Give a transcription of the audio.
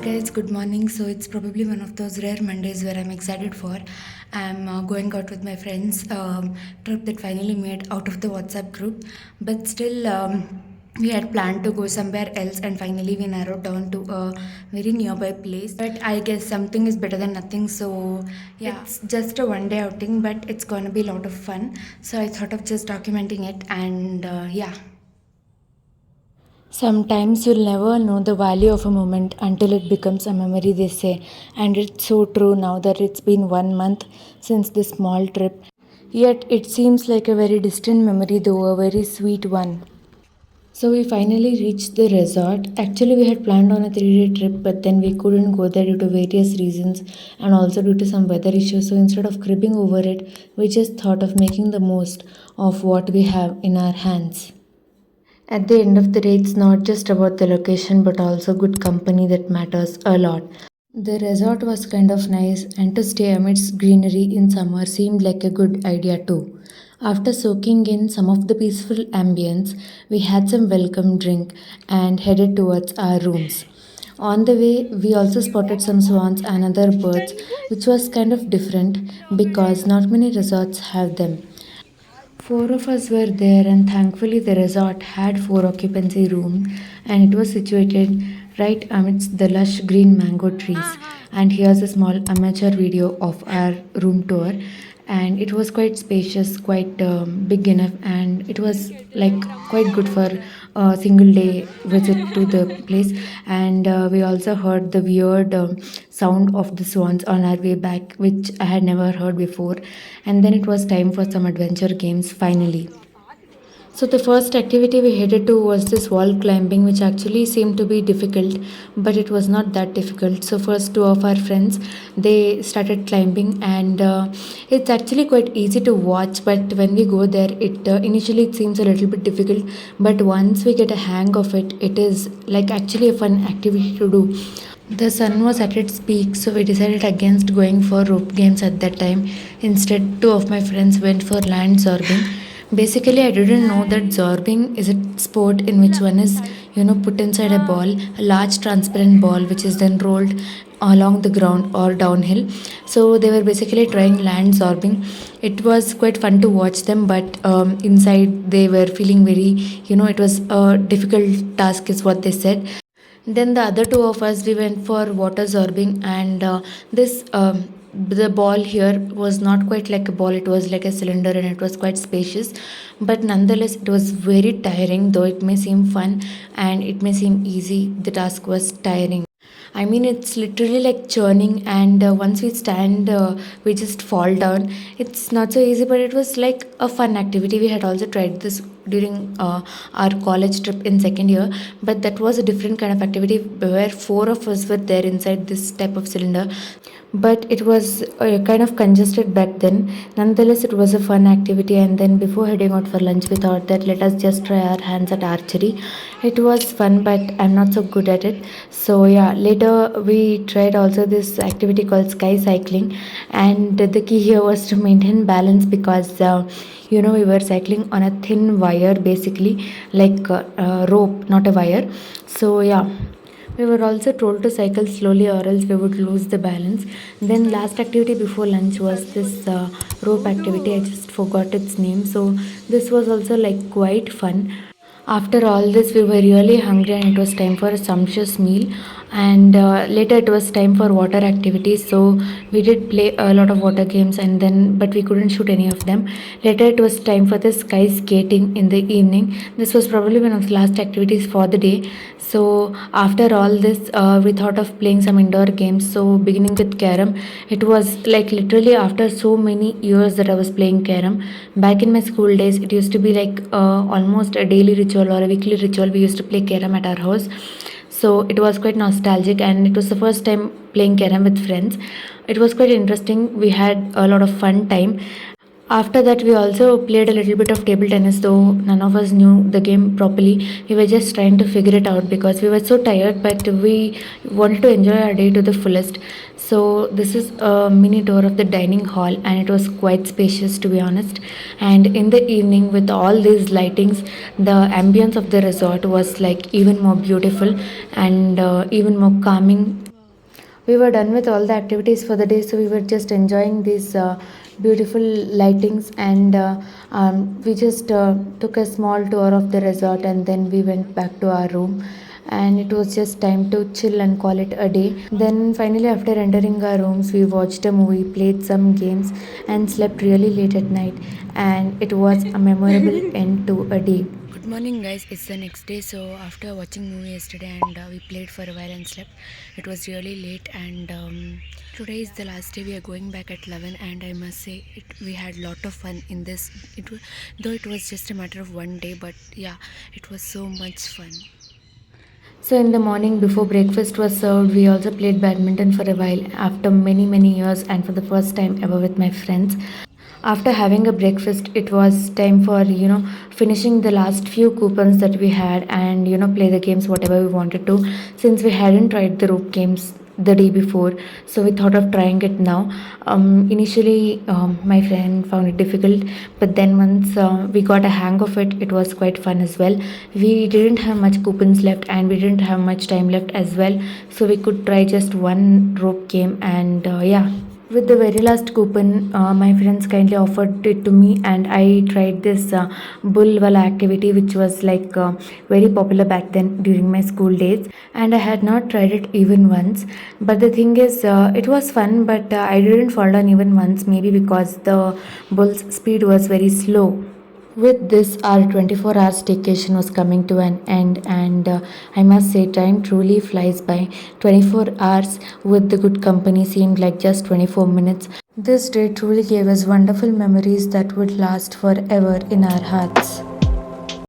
guys, good morning. So it's probably one of those rare Mondays where I'm excited for. I'm going out with my friends, trip that finally made out of the WhatsApp group. But still, we had planned to go somewhere else, and finally we narrowed down to a very nearby place. But I guess something is better than nothing. So yeah, it's just a one day outing, but it's gonna be a lot of fun. So I thought of just documenting it, and yeah. Sometimes you'll never know the value of a moment until it becomes a memory, they say. And it's so true now that it's been 1 month since this small trip. Yet it seems like a very distant memory, though a very sweet one. So we finally reached the resort. Actually, we had planned on a 3 day trip, but then we couldn't go there due to various reasons and also due to some weather issues. So instead of cribbing over it, we just thought of making the most of what we have in our hands. At the end of the day, it's not just about the location but also good company that matters a lot. The resort was kind of nice, and to stay amidst greenery in summer seemed like a good idea too. After soaking in some of the peaceful ambience, we had some welcome drink and headed towards our rooms. On the way, we also spotted some swans and other birds, which was kind of different because not many resorts have them. Four of us were there, and thankfully, the resort had four occupancy rooms, and it was situated right amidst the lush green mango trees. And here's a small amateur video of our room tour, and it was quite spacious, quite big enough, and it was like quite good for a single day visit to the place. And we also heard the weird sound of the swans on our way back, which I had never heard before. And then it was time for some adventure games finally. So the first activity we headed to was this wall climbing, which actually seemed to be difficult, but it was not that difficult. So first, two of our friends they started climbing, and it's actually quite easy to watch. But when we go there, it initially it seems a little bit difficult, but once we get a hang of it, it is like actually a fun activity to do. The sun was at its peak, so we decided against going for rope games at that time. Instead, two of my friends went for land zorbing. Basically, I didn't know that zorbing is a sport in which one is, put inside a ball, a large transparent ball, which is then rolled along the ground or downhill. So they were basically trying land zorbing. It was quite fun to watch them, but inside they were feeling very, it was a difficult task, is what they said. Then the other two of us we went for water sorbing, and this the ball here was not quite like a ball, it was like a cylinder, and it was quite spacious, but nonetheless it was very tiring. Though it may seem fun and it may seem easy, the task was tiring. I mean, it's literally like churning, and once we stand, we just fall down. It's not so easy, but it was like a fun activity. We had also tried this during our college trip in second year, but that was a different kind of activity where four of us were there inside this type of cylinder. But it was kind of congested back then. Nonetheless, it was a fun activity. And then before heading out for lunch, we thought that let us just try our hands at archery. It was fun, but I'm not so good at it. So yeah, later we tried also this activity called sky cycling, and the key here was to maintain balance because we were cycling on a thin wire, basically like a rope, not a wire. So yeah, we were also told to cycle slowly or else we would lose the balance. Then last activity before lunch was this rope activity. I just forgot its name. So this was also like quite fun. After all this, we were really hungry and it was time for a sumptuous meal. And later it was time for water activities. So we did play a lot of water games, and then but we couldn't shoot any of them. Later it was time for the sky skating in the evening. This was probably one of the last activities for the day. So after all this, we thought of playing some indoor games. So beginning with carom, it was like literally after so many years that I was playing carom. Back in my school days, it used to be like almost a daily ritual or a weekly ritual. We used to play carom at our house. So it was quite nostalgic, and it was the first time playing carom with friends. It was quite interesting. We had a lot of fun time. After that, we also played a little bit of table tennis, though none of us knew the game properly. We were just trying to figure it out because we were so tired, but we wanted to enjoy our day to the fullest. So, this is a mini tour of the dining hall, and it was quite spacious to be honest. And in the evening, with all these lightings, the ambience of the resort was like even more beautiful and even more calming. We were done with all the activities for the day, so we were just enjoying these beautiful lightings, and we just took a small tour of the resort, and then we went back to our room, and it was just time to chill and call it a day. Then finally, after entering our rooms, we watched a movie, played some games, and slept really late at night, and it was a memorable end to a day. Good morning, guys. It's the next day. So after watching movie yesterday, and we played for a while and slept, it was really late. And today is the last day. We are going back at 11, and I must say, we had lot of fun in this. Though it was just a matter of one day, but yeah, it was so much fun. So in the morning before breakfast was served, we also played badminton for a while after many years, and for the first time ever with my friends. After having a breakfast, it was time for finishing the last few coupons that we had, and play the games whatever we wanted to, since we hadn't tried the rope games the day before, so we thought of trying it now. Initially, my friend found it difficult, but then once we got a hang of it, it was quite fun as well. We didn't have much coupons left, and we didn't have much time left as well, so we could try just one rope game, and yeah. With the very last coupon, my friends kindly offered it to me, and I tried this bull wala activity, which was like very popular back then during my school days. And I had not tried it even once. But the thing is, it was fun, but I didn't fall down even once, maybe because the bull's speed was very slow. With this, our 24-hour staycation was coming to an end, and I must say, time truly flies by. 24 hours with the good company seemed like just 24 minutes. This day truly gave us wonderful memories that would last forever in our hearts.